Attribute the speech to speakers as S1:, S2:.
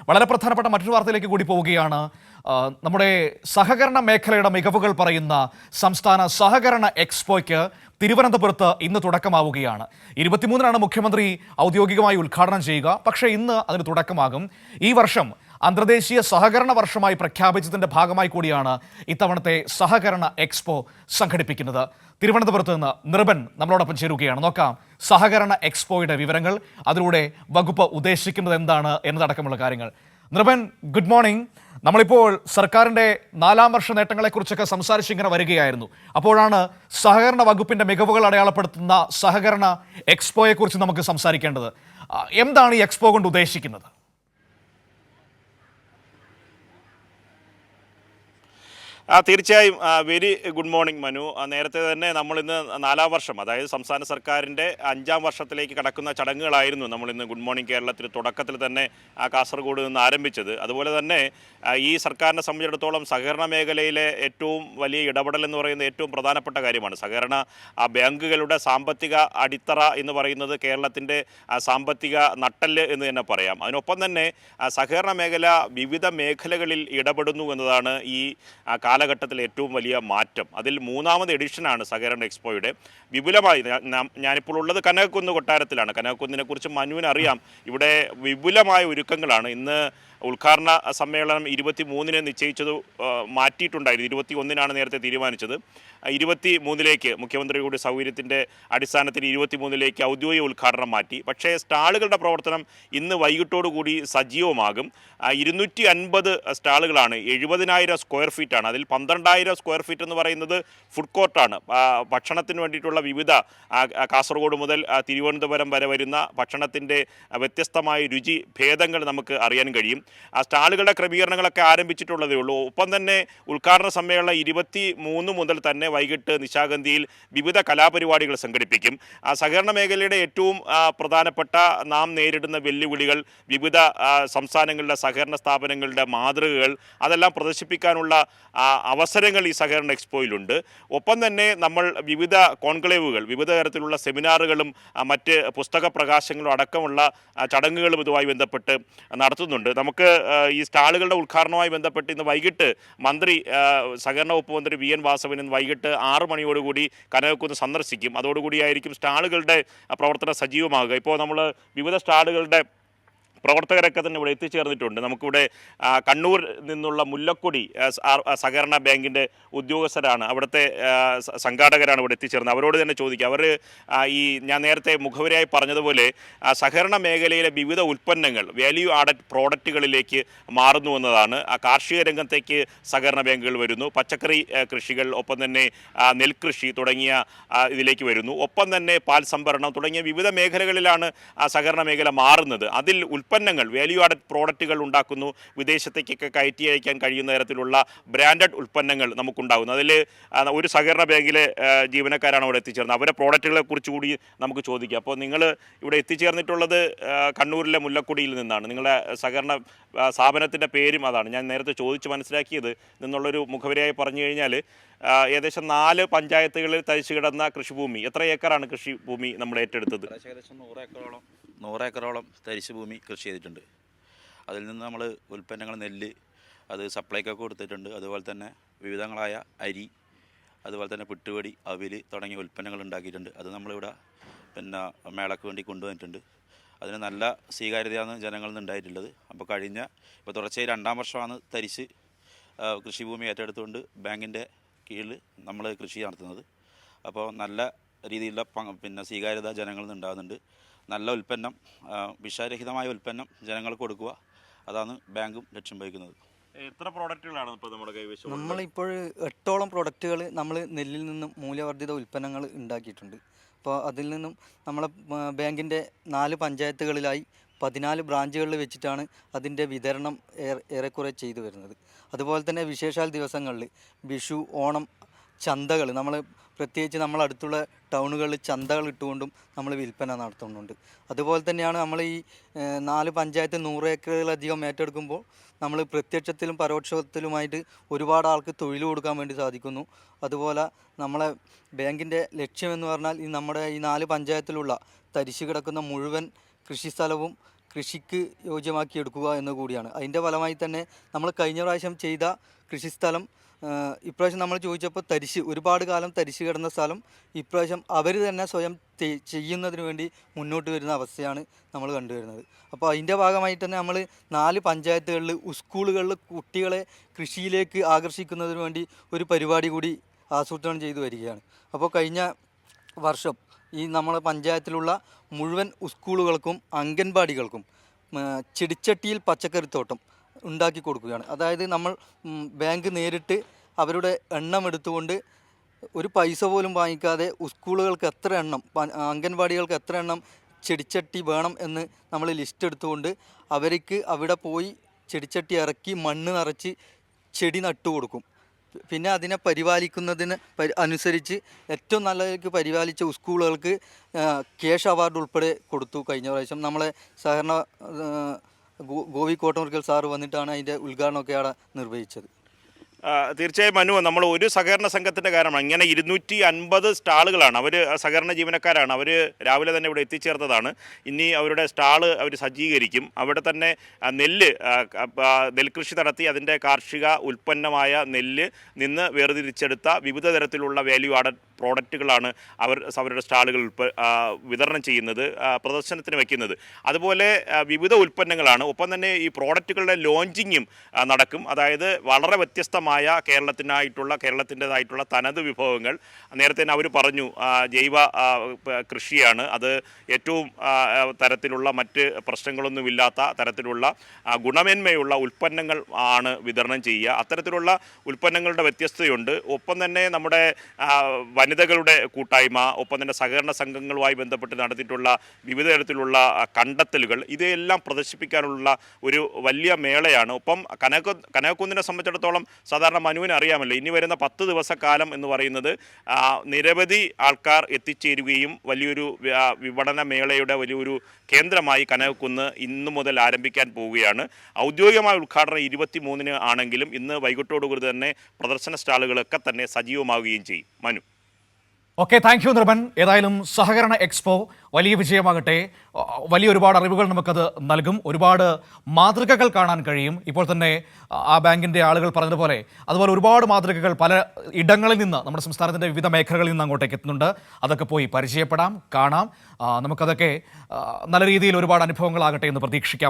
S1: വളരെ പ്രധാനപ്പെട്ട മറ്റൊരു വാർത്തയിലേക്ക് കൂടി പോവുകയാണ്. നമ്മുടെ സഹകരണ മേഖലയുടെ മികവുകൾ പറയുന്ന സംസ്ഥാന സഹകരണ എക്സ്പോയ്ക്ക് തിരുവനന്തപുരത്ത് ഇന്ന് തുടക്കമാവുകയാണ്. 23-നാണ് മുഖ്യമന്ത്രി ഔദ്യോഗികമായി ഉദ്ഘാടനം ചെയ്യുക. പക്ഷേ ഇന്ന് അതിന് തുടക്കമാകും. ഈ വർഷം അന്തർദേശീയ സഹകരണ വർഷമായി പ്രഖ്യാപിച്ചതിൻ്റെ ഭാഗമായി കൂടിയാണ് ഇത്തവണത്തെ സഹകരണ എക്സ്പോ സംഘടിപ്പിക്കുന്നത്. തിരുവനന്തപുരത്ത് നിന്ന് നിർബൻ നമ്മളോടൊപ്പം ചേരുകയാണ്. നോക്കാം സഹകരണ എക്സ്പോയുടെ വിവരങ്ങൾ, അതിലൂടെ വകുപ്പ് ഉദ്ദേശിക്കുന്നത് എന്താണ് എന്നതടക്കമുള്ള കാര്യങ്ങൾ. നിർബൻ, ഗുഡ് മോർണിംഗ്. നമ്മളിപ്പോൾ സർക്കാരിൻ്റെ 4-ാം വർഷ നേട്ടങ്ങളെക്കുറിച്ചൊക്കെ സംസാരിച്ചിങ്ങനെ വരികയായിരുന്നു. അപ്പോഴാണ് സഹകരണ വകുപ്പിൻ്റെ മികവുകൾ അടയാളപ്പെടുത്തുന്ന സഹകരണ എക്സ്പോയെക്കുറിച്ച് നമുക്ക് സംസാരിക്കേണ്ടത്. എന്താണ് ഈ എക്സ്പോ കൊണ്ട് ഉദ്ദേശിക്കുന്നത്?
S2: തീർച്ചയായും വെരി ഗുഡ് മോർണിംഗ് മനു. നേരത്തെ തന്നെ നമ്മളിന്ന് 4-ാം വർഷം, അതായത് സംസ്ഥാന സർക്കാരിൻ്റെ 5-ാം വർഷത്തിലേക്ക് കടക്കുന്ന ചടങ്ങുകളായിരുന്നു നമ്മളിന്ന് ഗുഡ് മോർണിംഗ് കേരളത്തിൽ തുടക്കത്തിൽ തന്നെ കാസർഗോഡ് നിന്ന് ആരംഭിച്ചത്. അതുപോലെ തന്നെ ഈ സർക്കാരിനെ സംബന്ധിച്ചിടത്തോളം സഹകരണ മേഖലയിലെ ഏറ്റവും വലിയ ഇടപെടൽ എന്ന് പറയുന്നത് ഏറ്റവും പ്രധാനപ്പെട്ട കാര്യമാണ്. സഹകരണ ബാങ്കുകളുടെ സാമ്പത്തിക അടിത്തറ എന്ന് പറയുന്നത് കേരളത്തിൻ്റെ സാമ്പത്തിക നട്ടെല്ല് എന്ന് തന്നെ പറയാം. അതിനൊപ്പം തന്നെ സഹകരണ മേഖല വിവിധ മേഖലകളിൽ ഇടപെടുന്നു എന്നതാണ് ഈ കാലഘട്ടത്തിൽ ഏറ്റവും വലിയ മാറ്റം. അതിൽ 3-ാമത് എഡിഷനാണ് സഹകരണ എക്സ്പോയുടെ. വിപുലമായി, ഞാനിപ്പോൾ ഉള്ളത് കനകക്കുന്ന് കൊട്ടാരത്തിലാണ്. കനകക്കുന്നിനെ കുറിച്ച് മനുവിന് അറിയാം. ഇവിടെ വിപുലമായ ഒരുക്കങ്ങളാണ്. ഇന്ന് ഉദ്ഘാടന സമ്മേളനം 23-ന് നിശ്ചയിച്ചത് മാറ്റിയിട്ടുണ്ടായിരുന്നു. 21-നാണ് നേരത്തെ തീരുമാനിച്ചത്. 23-ലേക്ക് മുഖ്യമന്ത്രി കൂടി സൗകര്യത്തിൻ്റെ അടിസ്ഥാനത്തിൽ 23-ലേക്ക് ഔദ്യോഗിക ഉദ്ഘാടനം മാറ്റി. പക്ഷേ സ്റ്റാളുകളുടെ പ്രവർത്തനം ഇന്ന് വൈകിട്ടോടുകൂടി സജീവമാകും. 250 സ്റ്റാളുകളാണ്. 70,000 സ്ക്വയർ ഫീറ്റാണ്. അതിൽ 12,000 സ്ക്വയർ ഫീറ്റ് എന്ന് പറയുന്നത് ഫുഡ് കോർട്ടാണ്. ഭക്ഷണത്തിന് വേണ്ടിയിട്ടുള്ള വിവിധ കാസർഗോഡ് മുതൽ തിരുവനന്തപുരം വരെ വരുന്ന ഭക്ഷണത്തിൻ്റെ വ്യത്യസ്തമായ രുചി ഭേദങ്ങൾ നമുക്ക് അറിയാൻ കഴിയും. സ്റ്റാളുകളുടെ ക്രമീകരണങ്ങളൊക്കെ ആരംഭിച്ചിട്ടുള്ളതേ ഉള്ളൂ. ഒപ്പം തന്നെ ഉദ്ഘാടന സമ്മേളനം 23 മുതൽ തന്നെ വൈകിട്ട് നിശാഗന്ധിയിൽ വിവിധ കലാപരിപാടികൾ സംഘടിപ്പിക്കും. സഹകരണ മേഖലയുടെ ഏറ്റവും പ്രധാനപ്പെട്ട നാം നേരിടുന്ന വെല്ലുവിളികൾ, വിവിധ സംസ്ഥാനങ്ങളിലെ സഹകരണ സ്ഥാപനങ്ങളുടെ മാതൃകകൾ, അതെല്ലാം പ്രദർശിപ്പിക്കാനുള്ള അവസരങ്ങൾ ഈ സഹകരണ എക്സ്പോയിലുണ്ട്. ഒപ്പം തന്നെ നമ്മൾ വിവിധ കോൺക്ലേവുകൾ, വിവിധ തരത്തിലുള്ള സെമിനാറുകളും മറ്റ് പുസ്തക പ്രകാശങ്ങളും അടക്കമുള്ള ചടങ്ങുകളും ഇതുമായി ബന്ധപ്പെട്ട് നടത്തുന്നുണ്ട്. നമുക്ക് ഈ സ്റ്റാളുകളുടെ ഉദ്ഘാടനവുമായി ബന്ധപ്പെട്ട് ഇന്ന് വൈകിട്ട് സഹകരണ വകുപ്പ് മന്ത്രി VN വാസവൻ വൈകിട്ട് 6 മണിയോടുകൂടി കനകക്കുന്ന് സന്ദർശിക്കും. അതോടുകൂടിയായിരിക്കും സ്റ്റാളുകളുടെ പ്രവർത്തനം സജീവമാകുക. ഇപ്പോൾ നമ്മൾ വിവിധ സ്റ്റാളുകളുടെ പ്രവർത്തകരൊക്കെ തന്നെ ഇവിടെ എത്തിച്ചേർന്നിട്ടുണ്ട്. നമുക്കിവിടെ കണ്ണൂർ നിന്നുള്ള മുല്ലക്കൊടി സഹകരണ ബാങ്കിൻ്റെ ഉദ്യോഗസ്ഥരാണ്, അവിടുത്തെ സംഘാടകരാണ് ഇവിടെ എത്തിച്ചേർന്നത്. അവരോട് തന്നെ ചോദിക്കുക. അവർ ഞാൻ നേരത്തെ മുഖവരിയായി പറഞ്ഞതുപോലെ സഹകരണ മേഖലയിലെ വിവിധ ഉൽപ്പന്നങ്ങൾ വാല്യൂ ആഡഡ് പ്രോഡക്റ്റുകളിലേക്ക് മാറുന്നു എന്നതാണ്. കാർഷിക രംഗത്തേക്ക് സഹകരണ ബാങ്കുകൾ വരുന്നു. പച്ചക്കറി കൃഷികൾ, ഒപ്പം തന്നെ നെൽകൃഷി തുടങ്ങിയ ഇതിലേക്ക് വരുന്നു. ഒപ്പം തന്നെ പാൽ സംഭരണം തുടങ്ങിയ വിവിധ മേഖലകളിലാണ് സഹകരണ മേഖല മാറുന്നത്. അതിൽ ഉൽപ്പന്നങ്ങൾ, വാല്യൂ ആഡഡ് പ്രോഡക്റ്റുകൾ ഉണ്ടാക്കുന്നു. വിദേശത്തേക്കൊക്കെ കയറ്റി അയക്കാൻ കഴിയുന്ന തരത്തിലുള്ള ബ്രാൻഡഡ് ഉൽപ്പന്നങ്ങൾ നമുക്കുണ്ടാകുന്നു. അതിൽ ഒരു സഹകരണ ബാങ്കിലെ ജീവനക്കാരാണ് അവിടെ എത്തിച്ചേർന്നത്. അവരുടെ പ്രോഡക്റ്റുകളെ കുറിച്ച് കൂടി നമുക്ക് ചോദിക്കാം. അപ്പോൾ നിങ്ങൾ ഇവിടെ എത്തിച്ചേർന്നിട്ടുള്ളത് കണ്ണൂരിലെ മുല്ലക്കൊടിയിൽ നിന്നാണ്. നിങ്ങളുടെ സഹകരണ സ്ഥാപനത്തിൻ്റെ പേരും അതാണ്. ഞാൻ നേരത്തെ ചോദിച്ച് മനസ്സിലാക്കിയത് നിന്നുള്ളൊരു മുഖവരിയായി പറഞ്ഞു കഴിഞ്ഞാൽ ഏകദേശം 4 പഞ്ചായത്തുകളിൽ തരിച്ചു കിടന്ന കൃഷിഭൂമി, എത്ര ഏക്കറാണ് കൃഷിഭൂമി നമ്മൾ ഏറ്റെടുത്തത്?
S3: ഏകദേശം 100 ഏക്കറോളം തരിശ് ഭൂമി കൃഷി ചെയ്തിട്ടുണ്ട്. അതിൽ നിന്ന് നമ്മൾ ഉൽപ്പന്നങ്ങൾ, നെല്ല്, അത് സപ്ലൈക്കൊക്കെ കൊടുത്തിട്ടുണ്ട്. അതുപോലെ തന്നെ വിവിധങ്ങളായ അരി, അതുപോലെ തന്നെ പുട്ടുപൊടി, അവിൽ തുടങ്ങിയ ഉൽപ്പന്നങ്ങൾ ഉണ്ടാക്കിയിട്ടുണ്ട്. അത് നമ്മളിവിടെ മേളയ്ക്ക് വേണ്ടി കൊണ്ടുവന്നിട്ടുണ്ട്. അതിന് നല്ല സ്വീകാര്യതയാണ് ജനങ്ങളിൽ നിന്ന് ഉണ്ടായിട്ടുള്ളത്. ഇപ്പോൾ തുടർച്ചയായി 2-ാം വർഷമാണ് തരിശ് കൃഷിഭൂമി ഏറ്റെടുത്തുകൊണ്ട് ബാങ്കിൻ്റെ കീഴിൽ നമ്മൾ കൃഷി നടത്തുന്നത്. അപ്പോൾ നല്ല രീതിയിലുള്ള സ്വീകാര്യത ജനങ്ങളിൽ നിന്ന് ഉണ്ടാകുന്നുണ്ട്. നല്ല ഉൽപ്പന്നം, വിഷരഹിതമായ ഉൽപ്പന്നം ജനങ്ങൾക്ക് കൊടുക്കുക, അതാണ് ബാങ്കും ലക്ഷ്യം വഹിക്കുന്നത്.
S2: എത്ര പ്രോഡക്റ്റുകളാണ് ഇപ്പോൾ നമ്മുടെ കൈവശം?
S4: നമ്മളിപ്പോൾ 8ഓളം പ്രോഡക്റ്റുകൾ നമ്മൾ നെല്ലിൽ നിന്നും മൂല്യവർദ്ധിത ഉൽപ്പന്നങ്ങൾ ഉണ്ടാക്കിയിട്ടുണ്ട്. അപ്പോൾ അതിൽ നിന്നും നമ്മളെ ബാങ്കിൻ്റെ 4 പഞ്ചായത്തുകളിലായി 14 ബ്രാഞ്ചുകളിൽ വെച്ചിട്ടാണ് അതിൻ്റെ വിതരണം ഏറെക്കുറെ ചെയ്തു വരുന്നത്. അതുപോലെ തന്നെ വിശേഷാൽ ദിവസങ്ങളിൽ വിഷു, ഓണം ചന്തകൾ, നമ്മൾ പ്രത്യേകിച്ച് നമ്മളടുത്തുള്ള ടൗണുകളിൽ ചന്തകൾ ഇട്ടുകൊണ്ടും നമ്മൾ വിൽപ്പന നടത്തുന്നുണ്ട്. അതുപോലെ തന്നെയാണ് നമ്മൾ ഈ 4 പഞ്ചായത്ത് 100 ഏക്കറിലധികം ഏറ്റെടുക്കുമ്പോൾ നമ്മൾ പ്രത്യക്ഷത്തിലും പരോക്ഷത്തിലുമായിട്ട് ഒരുപാട് ആൾക്ക് തൊഴിൽ കൊടുക്കാൻ വേണ്ടി സാധിക്കുന്നു. അതുപോലെ നമ്മളെ ബാങ്കിൻ്റെ ലക്ഷ്യമെന്ന് പറഞ്ഞാൽ നമ്മുടെ ഈ 4 പഞ്ചായത്തിലുള്ള തരിശു കിടക്കുന്ന മുഴുവൻ കൃഷിസ്ഥലവും കൃഷിക്ക് യോജ്യമാക്കി എടുക്കുക എന്ന് കൂടിയാണ്. അതിൻ്റെ ഫലമായി തന്നെ നമ്മൾ കഴിഞ്ഞ പ്രാവശ്യം ചെയ്ത കൃഷിസ്ഥലം ഇപ്രാവശ്യം നമ്മൾ ചോദിച്ചപ്പോൾ ഒരുപാട് കാലം തരിശ് കിടന്ന സ്ഥലം ഇപ്രാവശ്യം അവർ തന്നെ സ്വയം ചെയ്യുന്നതിന് വേണ്ടി മുന്നോട്ട് വരുന്ന അവസ്ഥയാണ് നമ്മൾ കണ്ടുവരുന്നത്. അപ്പോൾ അതിൻ്റെ ഭാഗമായിട്ട് തന്നെ നമ്മൾ 4 പഞ്ചായത്തുകളിൽ സ്കൂളുകളിൽ കുട്ടികളെ കൃഷിയിലേക്ക് ആകർഷിക്കുന്നതിന് വേണ്ടി ഒരു പരിപാടി കൂടി ആസൂത്രണം ചെയ്തു വരികയാണ്. അപ്പോൾ കഴിഞ്ഞ വർഷം ഈ നമ്മളെ പഞ്ചായത്തിലുള്ള മുഴുവൻ സ്കൂളുകൾക്കും അംഗൻവാടികൾക്കും ചെടിച്ചട്ടിയിൽ പച്ചക്കറിത്തോട്ടം ഉണ്ടാക്കി കൊടുക്കുകയാണ്. അതായത് നമ്മൾ ബാങ്ക് നേരിട്ട് അവരുടെ എണ്ണം എടുത്തുകൊണ്ട് ഒരു പൈസ പോലും വാങ്ങിക്കാതെ സ്കൂളുകൾക്ക് എത്ര എണ്ണം, അംഗൻവാടികൾക്ക് എത്ര എണ്ണം ചെടിച്ചട്ടി വേണം എന്ന് നമ്മൾ ലിസ്റ്റ് എടുത്തുകൊണ്ട് അവർക്ക് അവിടെ പോയി ചെടിച്ചട്ടി ഇറക്കി മണ്ണ് നിറച്ച് ചെടി നട്ടു കൊടുക്കും. പിന്നെ അതിനെ പരിപാലിക്കുന്നതിന് അനുസരിച്ച് ഏറ്റവും നല്ലതായിട്ട് പരിപാലിച്ച സ്കൂളുകൾക്ക് ക്യാഷ് അവാർഡ് ഉൾപ്പെടെ കൊടുത്തു. കഴിഞ്ഞ പ്രാവശ്യം നമ്മളെ സഹകരണ ഗോവി കോട്ടമുറിക്കൽ സാറ് വന്നിട്ടാണ് അതിൻ്റെ ഉദ്ഘാടനമൊക്കെ അവിടെ നിർവഹിച്ചത്.
S2: തീർച്ചയായും മനു, നമ്മൾ ഒരു സഹകരണ സംഘത്തിൻ്റെ കാര്യമാണ്. ഇങ്ങനെ 250 സ്റ്റാളുകളാണ്. അവർ സഹകരണ ജീവനക്കാരാണ്. അവർ രാവിലെ തന്നെ ഇവിടെ എത്തിച്ചേർന്നതാണ്. ഇനി അവരുടെ സ്റ്റാള് അവർ സജ്ജീകരിക്കും. അവിടെ തന്നെ നെൽകൃഷി നടത്തി അതിൻ്റെ കാർഷിക ഉൽപ്പന്നമായ നെല്ല് നിന്ന് വേർതിരിച്ചെടുത്ത വിവിധ തരത്തിലുള്ള വാല്യൂ ആഡഡ് പ്രോഡക്റ്റുകളാണ് അവരുടെ സ്റ്റാളുകൾ വിതരണം ചെയ്യുന്നത്, പ്രദർശനത്തിന് വയ്ക്കുന്നത്. അതുപോലെ വിവിധ ഉൽപ്പന്നങ്ങളാണ്. ഒപ്പം തന്നെ ഈ പ്രോഡക്റ്റുകളുടെ ലോഞ്ചിങ്ങും നടക്കും. അതായത് വളരെ വ്യത്യസ്തമായ കേരളത്തിൻ്റെതായിട്ടുള്ള തനത് വിഭവങ്ങൾ. നേരത്തെ തന്നെ അവർ പറഞ്ഞു ജൈവ കൃഷിയാണ്, അത് ഏറ്റവും തരത്തിലുള്ള മറ്റ് പ്രശ്നങ്ങളൊന്നുമില്ലാത്ത തരത്തിലുള്ള ഗുണമേന്മയുള്ള ഉൽപ്പന്നങ്ങൾ ആണ് വിതരണം ചെയ്യുക. അത്തരത്തിലുള്ള ഉൽപ്പന്നങ്ങളുടെ വ്യത്യസ്തതയുണ്ട്. ഒപ്പം തന്നെ നമ്മുടെ വനിതകളുടെ കൂട്ടായ്മ, ഒപ്പം തന്നെ സഹകരണ സംഘങ്ങളുമായി ബന്ധപ്പെട്ട് നടത്തിയിട്ടുള്ള വിവിധ തരത്തിലുള്ള കണ്ടെത്തലുകൾ, ഇതെല്ലാം പ്രദർശിപ്പിക്കാനുള്ള ഒരു വലിയ മേളയാണ്. ഒപ്പം കനകക്കുന്നിനെ സംബന്ധിച്ചിടത്തോളം സാധാരണ മനുവിനെ അറിയാമല്ലോ, ഇനി വരുന്ന 10 ദിവസക്കാലം എന്ന് പറയുന്നത് നിരവധി ആൾക്കാർ എത്തിച്ചേരുകയും വലിയൊരു വിപണന മേളയുടെ വലിയൊരു കേന്ദ്രമായി കനകക്കുന്ന് ഇന്നു മുതൽ ആരംഭിക്കാൻ പോവുകയാണ്. ഔദ്യോഗികമായ ഉദ്ഘാടനം 23-ന് ആണെങ്കിലും ഇന്ന് വൈകിട്ടോടുകൂടി തന്നെ പ്രദർശന സ്റ്റാളുകളൊക്കെ തന്നെ സജീവമാവുകയും ചെയ്യും. Manu.
S1: Okay, thank you Nirman. ഏതായാലും സഹകരണ എക്സ്പോ വലിയ വിജയമാകട്ടെ. വലിയ ഒരുപാട് അറിവുകൾ നമുക്കത് നൽകും. ഒരുപാട് മാതൃകകൾ കാണാൻ കഴിയും. ഇപ്പോൾ തന്നെ ആ ബാങ്കിൻ്റെ ആളുകൾ പറഞ്ഞതുപോലെ അതുപോലെ ഒരുപാട് മാതൃകകൾ പല ഇടങ്ങളിൽ നിന്ന്, നമ്മുടെ സംസ്ഥാനത്തിൻ്റെ വിവിധ മേഖലകളിൽ നിന്ന് അങ്ങോട്ടേക്ക് എത്തുന്നുണ്ട്. അതൊക്കെ പോയി പരിചയപ്പെടാം, കാണാം. നമുക്കതൊക്കെ നല്ല രീതിയിൽ ഒരുപാട് അനുഭവങ്ങളാകട്ടെ എന്ന് പ്രതീക്ഷിക്കാം.